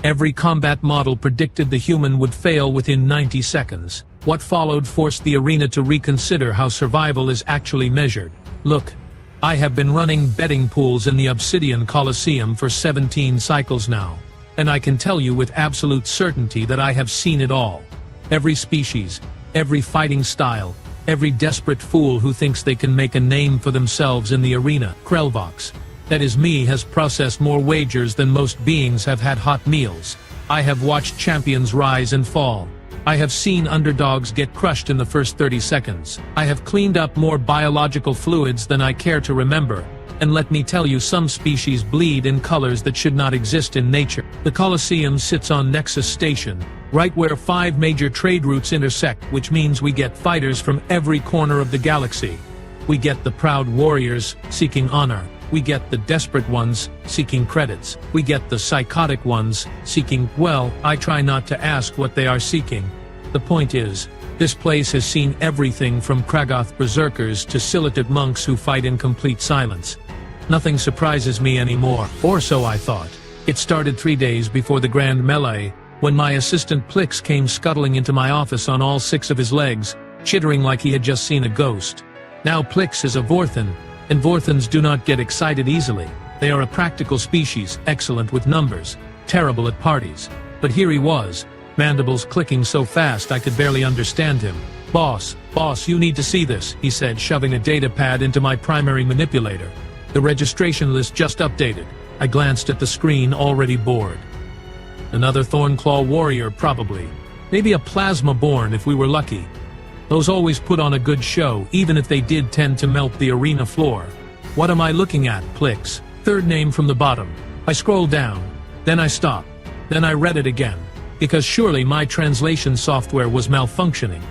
Every combat model predicted the human would fail within 90 seconds. What followed forced the arena to reconsider how survival is actually measured. Look, I have been running betting pools in the Obsidian Coliseum for 17 cycles now, and I can tell you with absolute certainty that I have seen it all. Every species, every fighting style, every desperate fool who thinks they can make a name for themselves in the arena. Krelvox, that is me, has processed more wagers than most beings have had hot meals. I have watched champions rise and fall. I have seen underdogs get crushed in the first 30 seconds. I have cleaned up more biological fluids than I care to remember. And let me tell you, some species bleed in colors that should not exist in nature. The Colosseum sits on Nexus Station, right where 5 major trade routes intersect, which means we get fighters from every corner of the galaxy. We get the proud warriors seeking honor. We get the desperate ones seeking credits. We get the psychotic ones seeking, well, I try not to ask what they are seeking. The point is, this place has seen everything from Kragoth berserkers to Silithid monks who fight in complete silence. Nothing surprises me anymore, or so I thought. It started 3 days before the Grand Melee, when my assistant Plix came scuttling into my office on all 6 of his legs, chittering like he had just seen a ghost. Now Plix is a Vorthan, and Vorthans do not get excited easily. They are a practical species, excellent with numbers, terrible at parties. But here he was, mandibles clicking so fast I could barely understand him. Boss, you need to see this," he said, shoving a datapad into my primary manipulator. The registration list just updated. I glanced at the screen, already bored. Another Thornclaw warrior, probably. Maybe a Plasma-born if we were lucky. Those always put on a good show, even if they did tend to melt the arena floor. What am I looking at, Plix? Third name from the bottom. I scrolled down. Then I stopped. Then I read it again. Because surely my translation software was malfunctioning.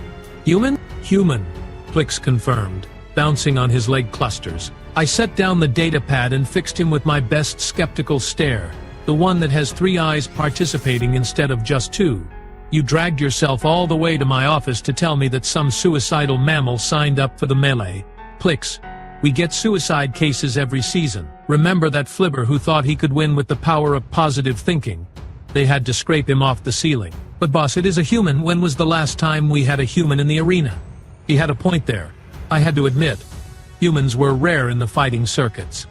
Human? Human, Plix confirmed, bouncing on his leg clusters. I set down the datapad and fixed him with my best skeptical stare, the one that has 3 eyes participating instead of just 2. You dragged yourself all the way to my office to tell me that some suicidal mammal signed up for the melee. Plix, we get suicide cases every season. Remember that flibber who thought he could win with the power of positive thinking? They had to scrape him off the ceiling. But boss, it is a human. When was the last time we had a human in the arena? He had a point there. I had to admit, humans were rare in the fighting circuits.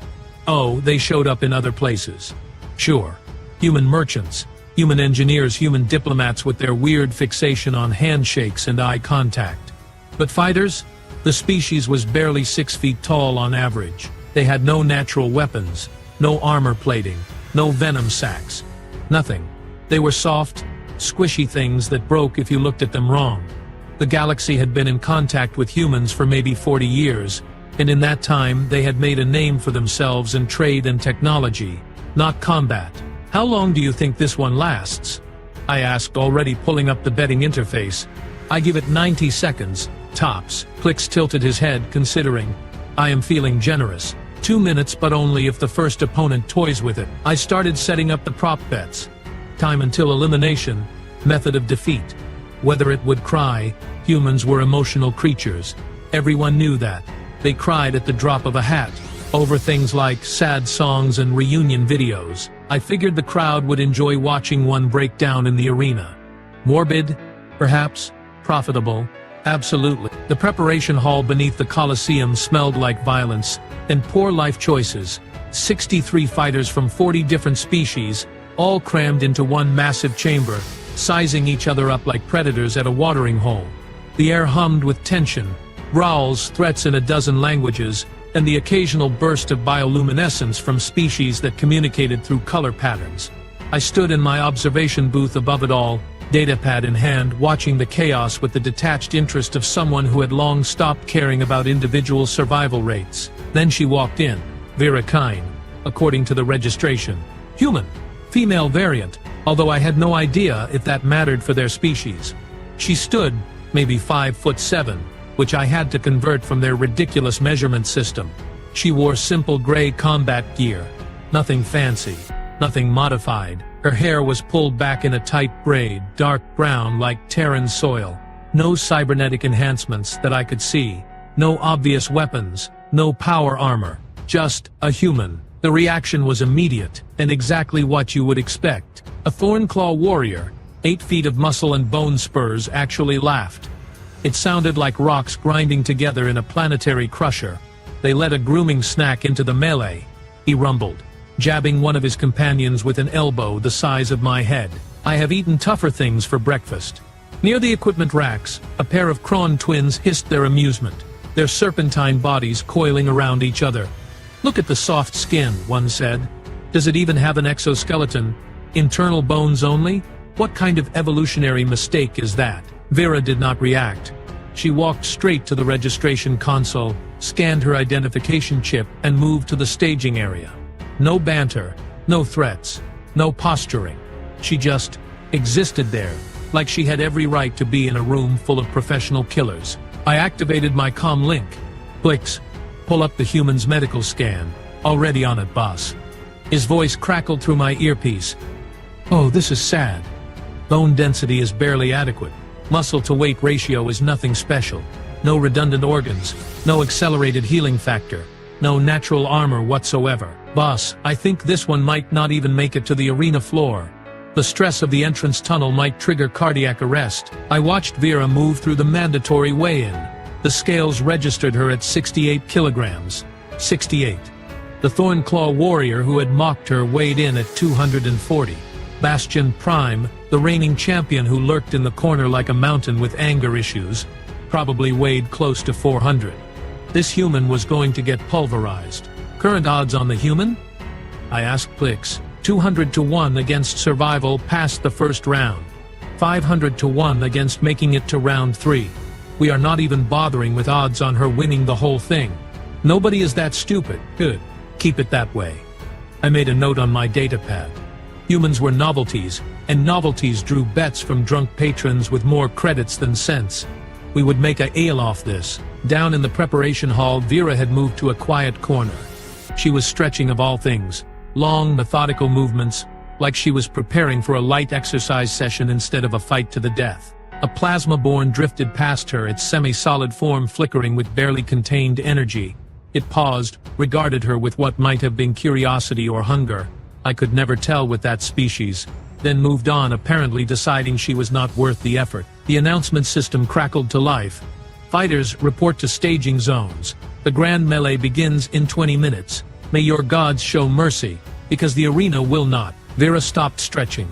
Oh, they showed up in other places. Sure. Human merchants, human engineers, human diplomats with their weird fixation on handshakes and eye contact. But fighters? The species was barely 6 feet tall on average. They had no natural weapons, no armor plating, no venom sacs. Nothing. They were soft, squishy things that broke if you looked at them wrong. The galaxy had been in contact with humans for maybe 40 years, and in that time they had made a name for themselves in trade and technology, not combat. How long do you think this one lasts? I asked, already pulling up the betting interface. I give it 90 seconds, tops. Plix tilted his head, considering. I am feeling generous. 2 minutes, but only if the first opponent toys with it. I started setting up the prop bets. Time until elimination, method of defeat. Whether it would cry. Humans were emotional creatures. Everyone knew that. They cried at the drop of a hat, over things like sad songs and reunion videos. I figured the crowd would enjoy watching one break down in the arena. Morbid? Perhaps. Profitable? Absolutely. The preparation hall beneath the Colosseum smelled like violence and poor life choices. 63 fighters from 40 different species, all crammed into one massive chamber, sizing each other up like predators at a watering hole. The air hummed with tension, growls, threats in a dozen languages, and the occasional burst of bioluminescence from species that communicated through color patterns. I stood in my observation booth above it all, datapad in hand, watching the chaos with the detached interest of someone who had long stopped caring about individual survival rates. Then she walked in, Vera Kine, according to the registration. Human, female variant, although I had no idea if that mattered for their species. She stood, maybe 5'7", which I had to convert from their ridiculous measurement system. She wore simple gray combat gear. Nothing fancy, nothing modified. Her hair was pulled back in a tight braid, dark brown like Terran soil. No cybernetic enhancements that I could see. No obvious weapons, no power armor. Just a human. The reaction was immediate, and exactly what you would expect. A Thornclaw warrior, 8 feet of muscle and bone spurs, actually laughed. It sounded like rocks grinding together in a planetary crusher. They let a grooming snack into the melee, he rumbled, jabbing one of his companions with an elbow the size of my head. I have eaten tougher things for breakfast. Near the equipment racks, a pair of Kron twins hissed their amusement, their serpentine bodies coiling around each other. Look at the soft skin, one said. Does it even have an exoskeleton? Internal bones only? What kind of evolutionary mistake is that? Vera did not react. She walked straight to the registration console, scanned her identification chip, and moved to the staging area. No banter, no threats, no posturing. She just existed there, like she had every right to be in a room full of professional killers. I activated my comm link. Blix, pull up the human's medical scan. Already on it, boss. His voice crackled through my earpiece. Oh, this is sad. Bone density is barely adequate. Muscle-to-weight ratio is nothing special. No redundant organs. No accelerated healing factor. No natural armor whatsoever. Boss, I think this one might not even make it to the arena floor. The stress of the entrance tunnel might trigger cardiac arrest. I watched Vera move through the mandatory weigh-in. The scales registered her at 68 kilograms. 68. The Thornclaw warrior who had mocked her weighed in at 240. Bastion Prime, the reigning champion who lurked in the corner like a mountain with anger issues, probably weighed close to 400. This human was going to get pulverized. Current odds on the human? I asked Blix. 200 to 1 against survival past the first round. 500 to 1 against making it to round 3. We are not even bothering with odds on her winning the whole thing. Nobody is that stupid. Good. Keep it that way. I made a note on my datapad. Humans were novelties, and novelties drew bets from drunk patrons with more credits than cents. We would make a ale off this. Down in the preparation hall, Vera had moved to a quiet corner. She was stretching of all things. Long, methodical movements, like she was preparing for a light exercise session instead of a fight to the death. A plasma-born drifted past her, its semi-solid form flickering with barely contained energy. It paused, regarded her with what might have been curiosity or hunger. I could never tell with that species. Then moved on, apparently deciding she was not worth the effort. The announcement system crackled to life. Fighters, report to staging zones. The grand melee begins in 20 minutes. May your gods show mercy, because the arena will not. Vera stopped stretching.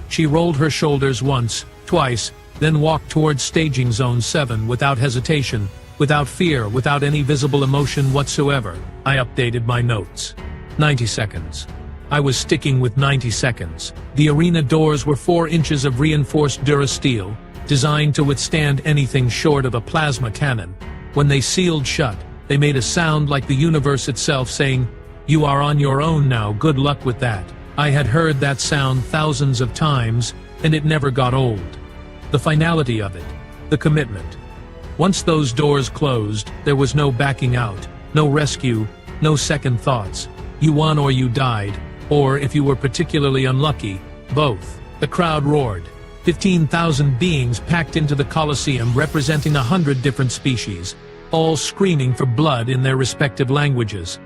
She rolled her shoulders once, twice, then walked towards staging zone 7 without hesitation, without fear, without any visible emotion whatsoever. I updated my notes. 90 seconds. I was sticking with 90 seconds. The arena doors were 4 inches of reinforced durasteel, designed to withstand anything short of a plasma cannon. When they sealed shut, they made a sound like the universe itself saying, "You are on your own now, good luck with that." I had heard that sound thousands of times, and it never got old. The finality of it, the commitment. Once those doors closed, there was no backing out, no rescue, no second thoughts. You won or you died, or if you were particularly unlucky, both. The crowd roared. 15,000 beings packed into the Colosseum representing 100 different species, all screaming for blood in their respective languages.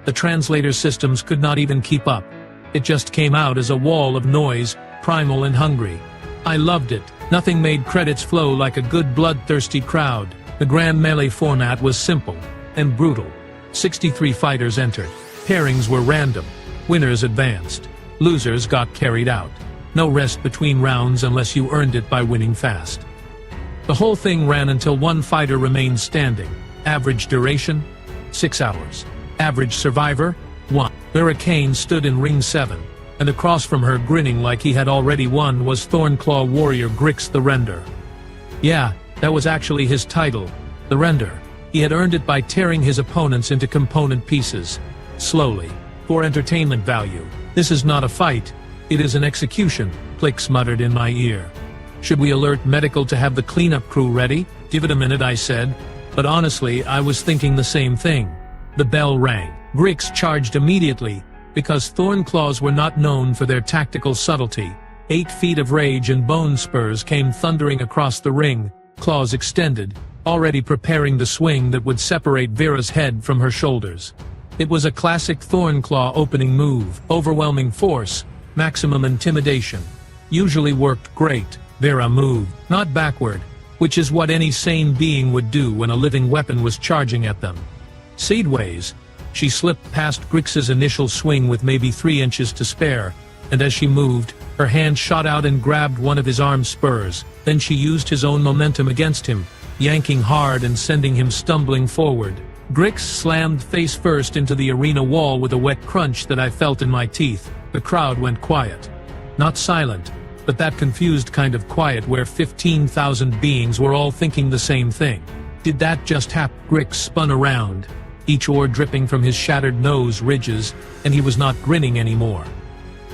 The translator systems could not even keep up. It just came out as a wall of noise, primal and hungry. I loved it. Nothing made credits flow like a good bloodthirsty crowd. The grand melee format was simple and brutal. 63 fighters entered. Pairings were random. Winners advanced. Losers got carried out. No rest between rounds unless you earned it by winning fast. The whole thing ran until one fighter remained standing. Average duration? 6 hours. Average survivor? 1. Vera Kane stood in ring 7, and across from her, grinning like he had already won, was Thornclaw warrior Grix the Render. Yeah, that was actually his title, the Render. He had earned it by tearing his opponents into component pieces. Slowly. For entertainment value. This is not a fight. It is an execution, Plix muttered in my ear. Should we alert medical to have the cleanup crew ready? Give it a minute, I said. But honestly, I was thinking the same thing. The bell rang. Grix charged immediately, because Thornclaws were not known for their tactical subtlety. 8 feet of rage and bone spurs came thundering across the ring, claws extended, already preparing the swing that would separate Vera's head from her shoulders. It was a classic Thornclaw opening move, overwhelming force, maximum intimidation. Usually worked great. Vera moved, not backward, which is what any sane being would do when a living weapon was charging at them. Sideways, she slipped past Grix's initial swing with maybe 3 inches to spare, and as she moved, her hand shot out and grabbed one of his arm spurs. Then she used his own momentum against him, yanking hard and sending him stumbling forward. Grix slammed face first into the arena wall with a wet crunch that I felt in my teeth. The crowd went quiet. Not silent, but that confused kind of quiet where 15,000 beings were all thinking the same thing. Did that just happen? Grix spun around, each oar dripping from his shattered nose ridges, and he was not grinning anymore.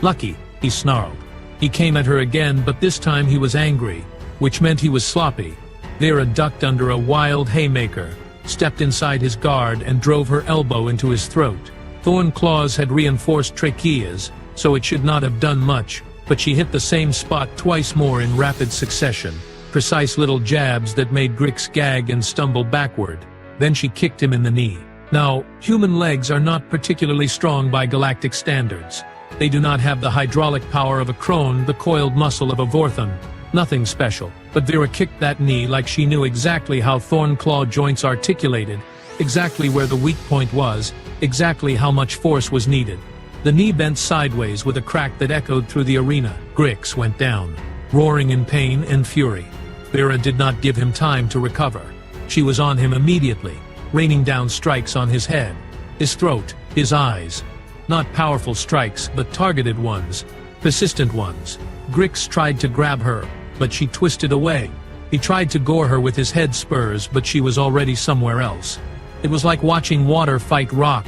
Lucky, he snarled. He came at her again, but this time he was angry, which meant he was sloppy. Vera ducked under a wild haymaker, stepped inside his guard, and drove her elbow into his throat. Thorn claws had reinforced tracheas, so it should not have done much, but she hit the same spot twice more in rapid succession. Precise little jabs that made Grix gag and stumble backward. Then she kicked him in the knee. Now, human legs are not particularly strong by galactic standards. They do not have the hydraulic power of a crone, the coiled muscle of a Vorthon. Nothing special. But Vera kicked that knee like she knew exactly how Thornclaw joints articulated, exactly where the weak point was, exactly how much force was needed. The knee bent sideways with a crack that echoed through the arena. Grix went down, roaring in pain and fury. Vera did not give him time to recover. She was on him immediately, raining down strikes on his head, his throat, his eyes. Not powerful strikes, but targeted ones, persistent ones. Grix tried to grab her, but she twisted away. He tried to gore her with his head spurs, but she was already somewhere else. It was like watching water fight rock.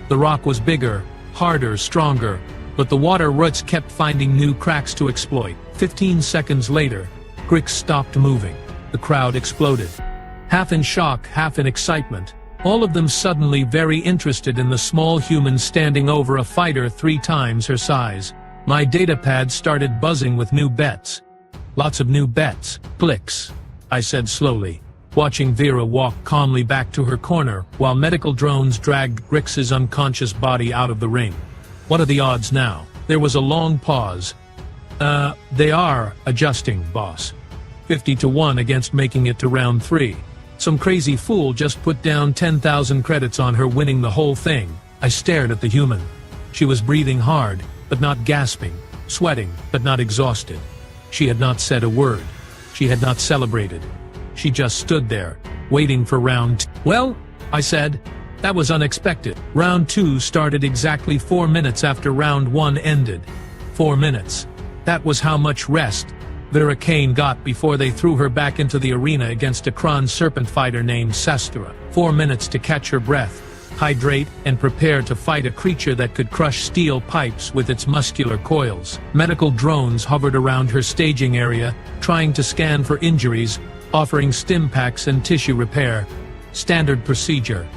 The rock was bigger, harder, stronger, but the water roots kept finding new cracks to exploit. 15 seconds later, Grix stopped moving. The crowd exploded. Half in shock, half in excitement. All of them suddenly very interested in the small human standing over a fighter 3 times her size. My datapad started buzzing with new bets. Lots of new bets. Clicks, I said slowly, watching Vera walk calmly back to her corner while medical drones dragged Grix's unconscious body out of the ring. What are the odds now? There was a long pause. They are adjusting, boss. 50-1 against making it to round 3. Some crazy fool just put down 10,000 credits on her winning the whole thing. I stared at the human. She was breathing hard, but not gasping, sweating, but not exhausted. She had not said a word. She had not celebrated. She just stood there, waiting for round 2. Well, I said, that was unexpected. Round 2 started exactly 4 minutes after round 1 ended. 4 minutes. That was how much rest Vera Kane got before they threw her back into the arena against a Kron serpent fighter named Sestra. 4 minutes to catch her breath, hydrate, and prepare to fight a creature that could crush steel pipes with its muscular coils. Medical drones hovered around her staging area, trying to scan for injuries, offering stim packs and tissue repair. Standard procedure.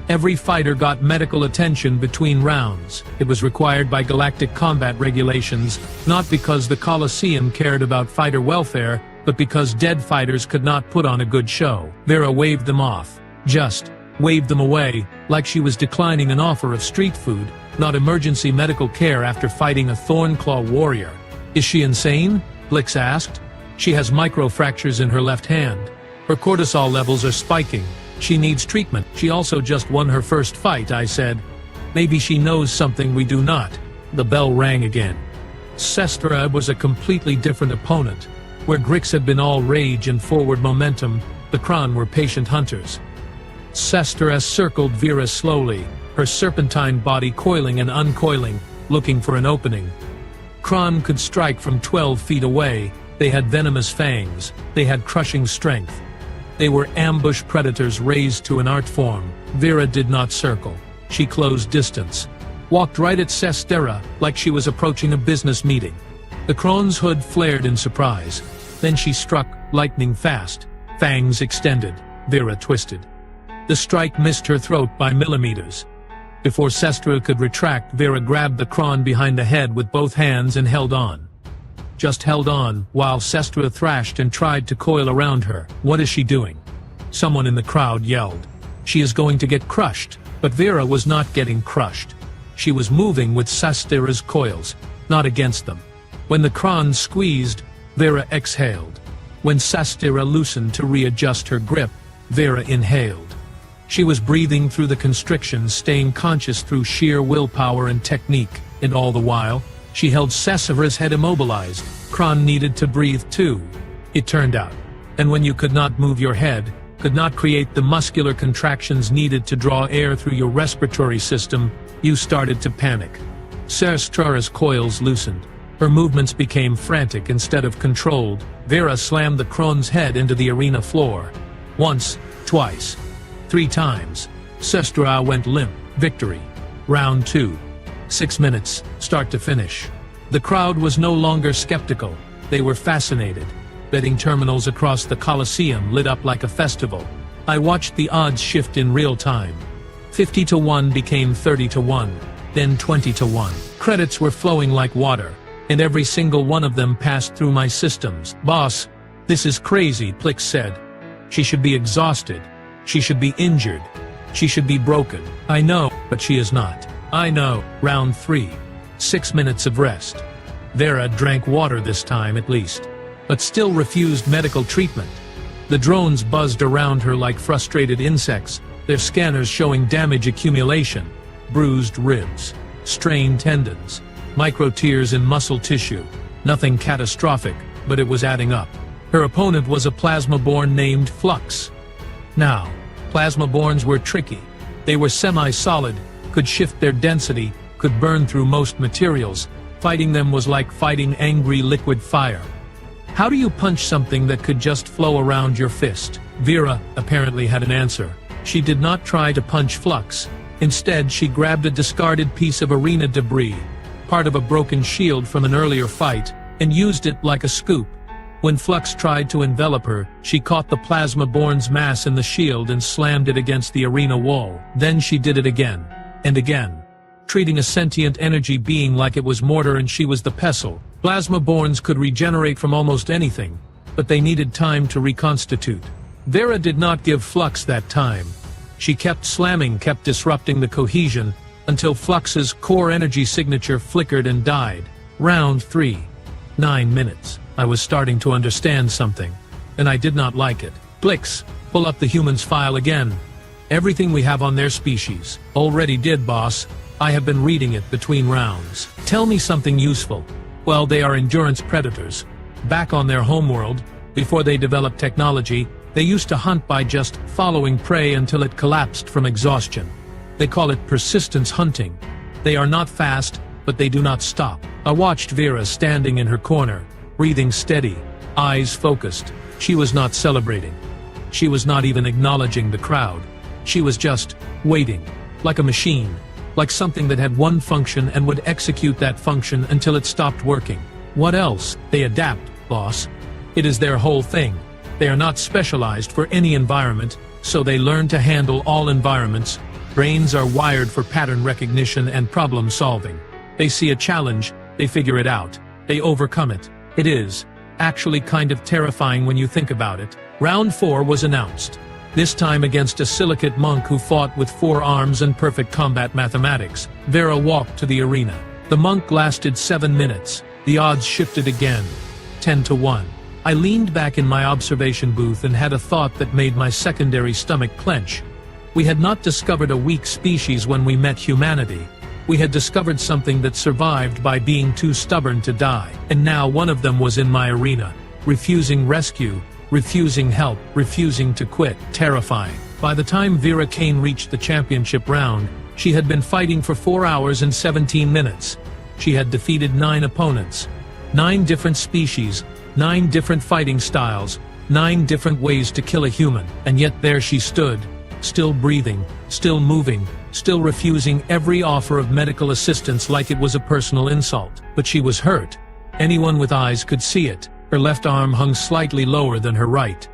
Every fighter got medical attention between rounds. It was required by galactic combat regulations, not because the Colosseum cared about fighter welfare, but because dead fighters could not put on a good show. Vera waved them off. Just waved them away, like she was declining an offer of street food, not emergency medical care after fighting a Thornclaw warrior. Is she insane? Blix asked. She has microfractures in her left hand. Her cortisol levels are spiking. She needs treatment. She also just won her first fight, I said. Maybe she knows something we do not. The bell rang again. Sestra was a completely different opponent. Where Grix had been all rage and forward momentum, the Kron were patient hunters. Sestra circled Vera slowly, her serpentine body coiling and uncoiling, looking for an opening. Kron could strike from 12 feet away. They had venomous fangs. They had crushing strength. They were ambush predators raised to an art form. Vera did not circle. She closed distance. Walked right at Sestra, like she was approaching a business meeting. The Kron's hood flared in surprise. Then she struck, lightning fast. Fangs extended. Vera twisted. The strike missed her throat by millimeters. Before Sestra could retract, Vera grabbed the Kron behind the head with both hands and held on. Just held on, while Sestra thrashed and tried to coil around her. What is she doing? Someone in the crowd yelled. She is going to get crushed. But Vera was not getting crushed. She was moving with Sastera's coils, not against them. When the Kron squeezed, Vera exhaled. When Sastera loosened to readjust her grip, Vera inhaled. She was breathing through the constriction, staying conscious through sheer willpower and technique, and all the while, she held Sastera's head immobilized. Kron needed to breathe too, it turned out. And when you could not move your head, could not create the muscular contractions needed to draw air through your respiratory system, you started to panic. Sastera's coils loosened. Her movements became frantic instead of controlled. Vera slammed the Kron's head into the arena floor. Once, twice, 3 times. Sastera went limp. Victory. Round 2. 6 minutes, start to finish. The crowd was no longer skeptical. They were fascinated. Betting terminals across the Colosseum lit up like a festival. I watched the odds shift in real time. 50-1 became 30-1, then 20-1. Credits were flowing like water, and every single one of them passed through my systems. "Boss, this is crazy," Plix said. "She should be exhausted. She should be injured. She should be broken." "I know, but she is not." "I know." Round 3. 6 minutes of rest. Vera drank water this time at least, but still refused medical treatment. The drones buzzed around her like frustrated insects, their scanners showing damage accumulation, bruised ribs, strained tendons, micro tears in muscle tissue. Nothing catastrophic, but it was adding up. Her opponent was a plasma-born named Flux. Now, plasma-borns were tricky. They were semi-solid, could shift their density, could burn through most materials. Fighting them was like fighting angry liquid fire. How do you punch something that could just flow around your fist? Vera apparently had an answer. She did not try to punch Flux. Instead, she grabbed a discarded piece of arena debris, part of a broken shield from an earlier fight, and used it like a scoop. When Flux tried to envelop her, she caught the plasma-born's mass in the shield and slammed it against the arena wall. Then she did it again, and again, treating a sentient energy being like it was mortar and she was the pestle. Plasma-borns could regenerate from almost anything, but they needed time to reconstitute. Vera did not give Flux that time. She kept slamming, kept disrupting the cohesion, until Flux's core energy signature flickered and died. Round 3. 9 minutes. I was starting to understand something, and I did not like it. Blix, pull up the humans file again. Everything we have on their species. Already did, boss. I have been reading it between rounds. Tell me something useful. Well, they are endurance predators. Back on their homeworld, before they developed technology, they used to hunt by just following prey until it collapsed from exhaustion. They call it persistence hunting. They are not fast, but they do not stop. I watched Vera standing in her corner, breathing steady, eyes focused. She was not celebrating. She was not even acknowledging the crowd. She was just waiting, like a machine, like something that had one function and would execute that function until it stopped working. What else? They adapt, boss. It is their whole thing. They are not specialized for any environment, so they learn to handle all environments. Brains are wired for pattern recognition and problem solving. They see a challenge, they figure it out, they overcome it. It is actually kind of terrifying when you think about it. Round 4 was announced. This time against a silicate monk who fought with 4 arms and perfect combat mathematics. Vera walked to the arena. The monk lasted 7 minutes. The odds shifted again. 10-1. I leaned back in my observation booth and had a thought that made my secondary stomach clench. We had not discovered a weak species when we met humanity. We had discovered something that survived by being too stubborn to die. And now one of them was in my arena, refusing rescue, refusing help, refusing to quit. Terrifying. By the time Vera Kane reached the championship round, she had been fighting for 4 hours and 17 minutes. She had defeated 9 opponents. 9 different species, 9 different fighting styles, 9 different ways to kill a human. And yet there she stood, still breathing, still moving, still refusing every offer of medical assistance like it was a personal insult. But she was hurt. Anyone with eyes could see it. Her left arm hung slightly lower than her right.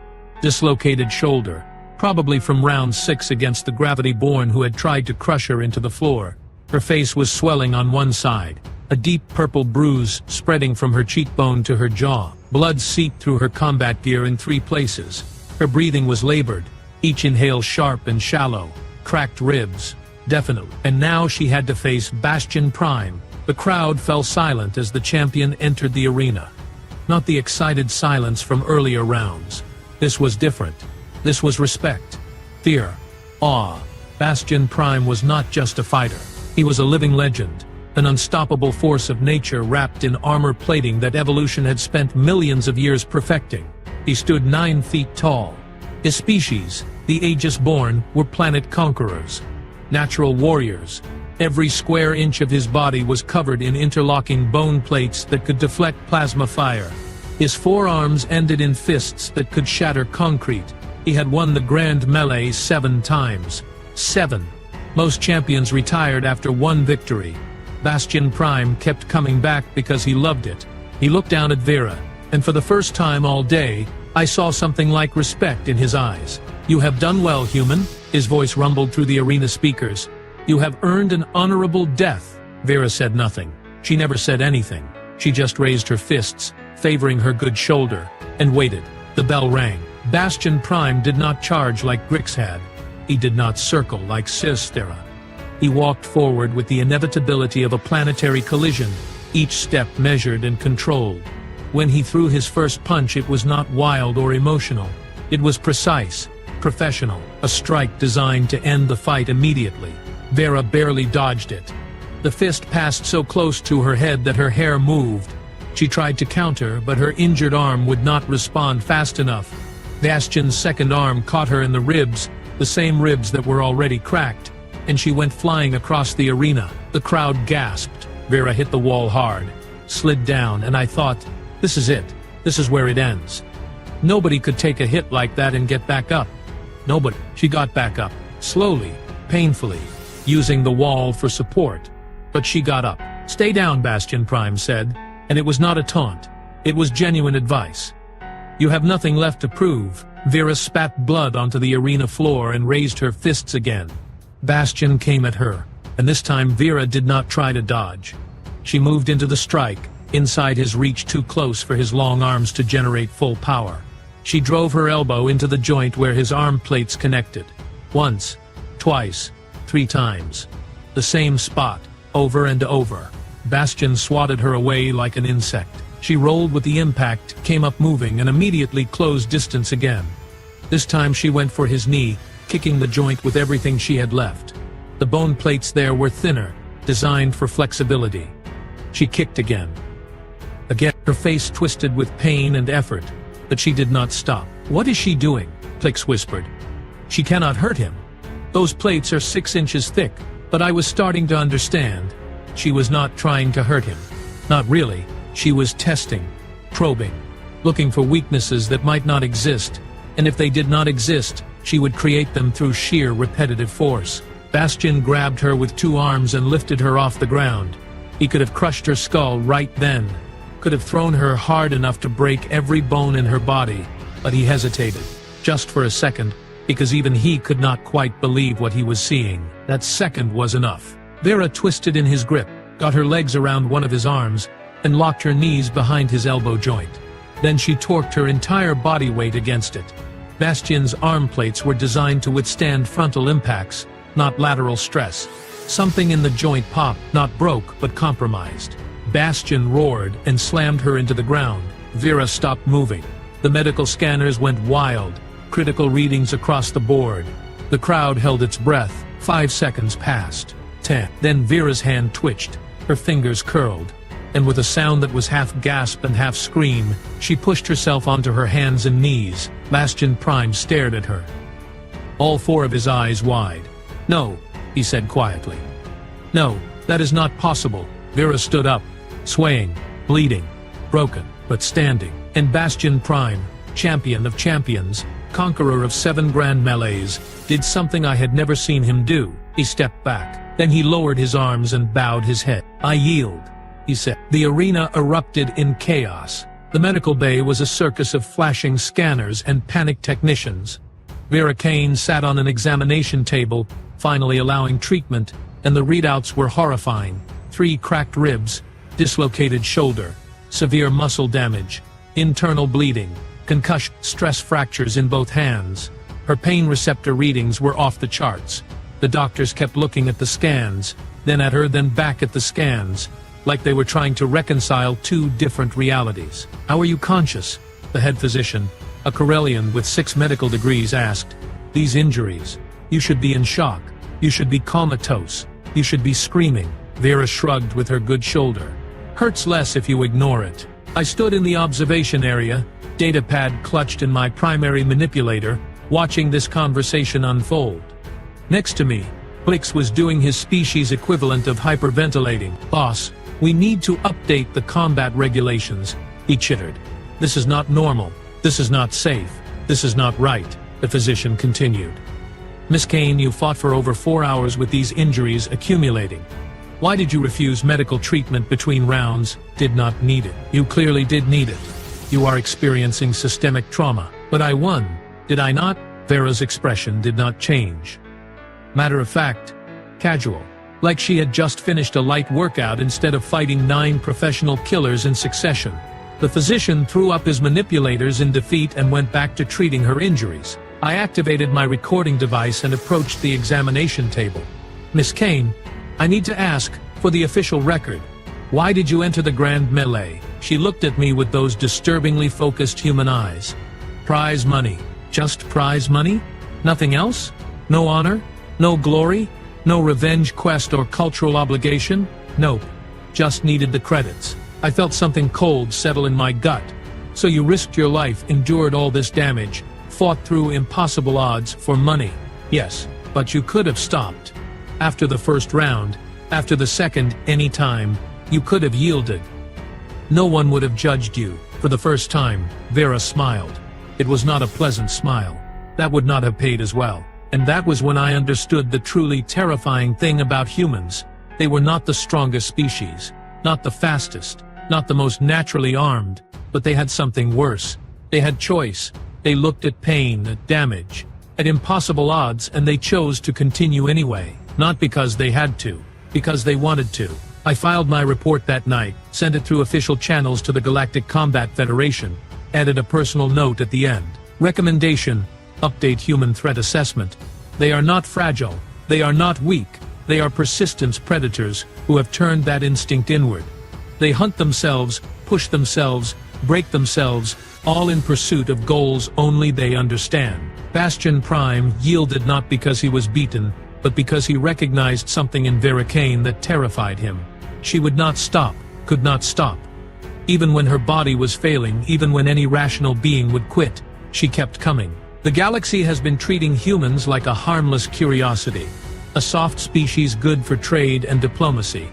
Dislocated shoulder, probably from round 6 against the gravity-born who had tried to crush her into the floor. Her face was swelling on one side, a deep purple bruise spreading from her cheekbone to her jaw. Blood seeped through her combat gear in 3 places. Her breathing was labored, each inhale sharp and shallow. Cracked ribs, Definitely. And now she had to face Bastion Prime. The crowd fell silent as the champion entered the arena. Not the excited silence from earlier rounds. This was different. This was respect. Fear. Awe. Bastion Prime was not just a fighter. He was a living legend. An unstoppable force of nature wrapped in armor plating that evolution had spent millions of years perfecting. He stood 9 feet tall. His species, the Aegis-born, were planet conquerors. Natural warriors. Every square inch of his body was covered in interlocking bone plates that could deflect plasma fire. His forearms ended in fists that could shatter concrete. He had won the Grand Melee 7 times. 7. Most champions retired after one victory. Bastion Prime kept coming back because he loved it. He looked down at Vera, and for the first time all day, I saw something like respect in his eyes. "You have done well, human," his voice rumbled through the arena speakers. "You have earned an honorable death." Vera said nothing. She never said anything. She just raised her fists, favoring her good shoulder, and waited. The bell rang. Bastion Prime did not charge like Grix had. He did not circle like Sistera. He walked forward with the inevitability of a planetary collision, each step measured and controlled. When he threw his first punch, it was not wild or emotional. It was precise, professional, a strike designed to end the fight immediately. Vera barely dodged it. The fist passed so close to her head that her hair moved. She tried to counter, but her injured arm would not respond fast enough. Bastion's second arm caught her in the ribs, the same ribs that were already cracked, and she went flying across the arena. The crowd gasped. Vera hit the wall hard, slid down, and I thought, this is it. This is where it ends. Nobody could take a hit like that and get back up. Nobody. She got back up, slowly, painfully, using the wall for support. But she got up. "Stay down," Bastion Prime said, and it was not a taunt. It was genuine advice. "You have nothing left to prove." Vera spat blood onto the arena floor and raised her fists again. Bastion came at her, and this time Vera did not try to dodge. She moved into the strike, inside his reach, too close for his long arms to generate full power. She drove her elbow into the joint where his arm plates connected. Once, twice, 3 times. The same spot, over and over. Bastion swatted her away like an insect. She rolled with the impact, came up moving, and immediately closed distance again. This time she went for his knee, kicking the joint with everything she had left. The bone plates there were thinner, designed for flexibility. She kicked again. Again, her face twisted with pain and effort, but she did not stop. "What is she doing?" Plix whispered. "She cannot hurt him. Those plates are 6 inches thick." But I was starting to understand. She was not trying to hurt him. Not really. She was testing, probing, looking for weaknesses that might not exist, and if they did not exist, she would create them through sheer repetitive force. Bastion grabbed her with 2 arms and lifted her off the ground. He could have crushed her skull right then, could have thrown her hard enough to break every bone in her body, but he hesitated, just for a second, because even he could not quite believe what he was seeing. That second was enough. Vera twisted in his grip, got her legs around one of his arms, and locked her knees behind his elbow joint. Then she torqued her entire body weight against it. Bastion's arm plates were designed to withstand frontal impacts, not lateral stress. Something in the joint popped, not broke, but compromised. Bastion roared and slammed her into the ground. Vera stopped moving. The medical scanners went wild, critical readings across the board. The crowd held its breath. 5 seconds passed. 10. Then Vera's hand twitched, her fingers curled, and with a sound that was half gasp and half scream, she pushed herself onto her hands and knees. Bastion Prime stared at her, all 4 of his eyes wide. "No," he said quietly. "No, that is not possible." Vera stood up, swaying, bleeding, broken, but standing. And Bastion Prime, champion of champions, conqueror of 7 Grand Melees, did something I had never seen him do. He stepped back. Then he lowered his arms and bowed his head. "I yield," he said. The arena erupted in chaos. The medical bay was a circus of flashing scanners and panicked technicians. Vera Kane sat on an examination table, finally allowing treatment, and the readouts were horrifying. 3 cracked ribs, dislocated shoulder, severe muscle damage, internal bleeding, concussion, stress fractures in both hands. Her pain receptor readings were off the charts. The doctors kept looking at the scans, then at her, then back at the scans, like they were trying to reconcile two different realities. "How are you conscious?" the head physician, a Karelian with 6 medical degrees, asked. "These injuries. You should be in shock. You should be comatose. You should be screaming." Vera shrugged with her good shoulder. "Hurts less if you ignore it." I stood in the observation area, data pad clutched in my primary manipulator, watching this conversation unfold. Next to me, Blix was doing his species equivalent of hyperventilating. "Boss, we need to update the combat regulations," he chittered. "This is not normal. This is not safe. This is not right," the physician continued. "Miss Kane, you fought for over 4 hours with these injuries accumulating. Why did you refuse medical treatment between rounds? Did not need it. You clearly did need it. You are experiencing systemic trauma." "But I won, did I not?" Vera's expression did not change. Matter of fact, casual, like she had just finished a light workout instead of fighting 9 professional killers in succession. The physician threw up his manipulators in defeat and went back to treating her injuries. I activated my recording device and approached the examination table. "Miss Kane, I need to ask, for the official record, why did you enter the Grand Melee?" She looked at me with those disturbingly focused human eyes. "Prize money. Just prize money? Nothing else? No honor? No glory? No revenge quest or cultural obligation? Nope. Just needed the credits." I felt something cold settle in my gut. "So you risked your life, endured all this damage, fought through impossible odds for money?" "Yes, but you could have stopped. After the first round, after the second, any time, you could have yielded. No one would have judged you." For the first time, Vera smiled. It was not a pleasant smile. That would not have paid as well. And that was when I understood the truly terrifying thing about humans. They were not the strongest species, not the fastest, not the most naturally armed, but they had something worse. They had choice. They looked at pain, at damage, at impossible odds, and they chose to continue anyway. Not because they had to, because they wanted to. I filed my report that night, sent it through official channels to the Galactic Combat Federation, added a personal note at the end. Recommendation: update human threat assessment. They are not fragile. They are not weak. They are persistent predators who have turned that instinct inward. They hunt themselves, push themselves, break themselves, all in pursuit of goals only they understand. Bastion Prime yielded not because he was beaten, but because he recognized something in Vera Kane that terrified him. She would not stop, could not stop. Even when her body was failing, even when any rational being would quit, she kept coming. The galaxy has been treating humans like a harmless curiosity, a soft species good for trade and diplomacy.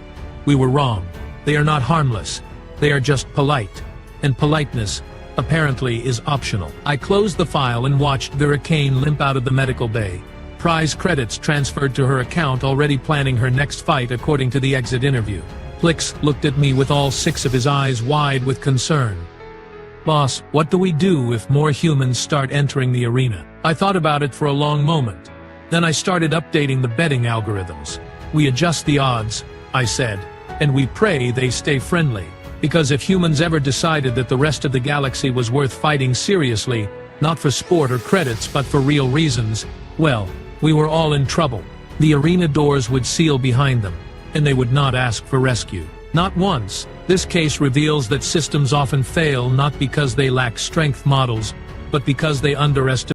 We were wrong. They are not harmless. They are just polite. And politeness, apparently, is optional. I closed the file and watched Vera Kane limp out of the medical bay. Prize credits transferred to her account, already planning her next fight according to the exit interview. Plix looked at me with all 6 of his eyes wide with concern. "Boss, what do we do if more humans start entering the arena?" I thought about it for a long moment. Then I started updating the betting algorithms. "We adjust the odds," I said, "and we pray they stay friendly. Because if humans ever decided that the rest of the galaxy was worth fighting seriously, not for sport or credits but for real reasons, well, we were all in trouble. The arena doors would seal behind them, and they would not ask for rescue. Not once." This case reveals that systems often fail not because they lack strength models, but because they underestimate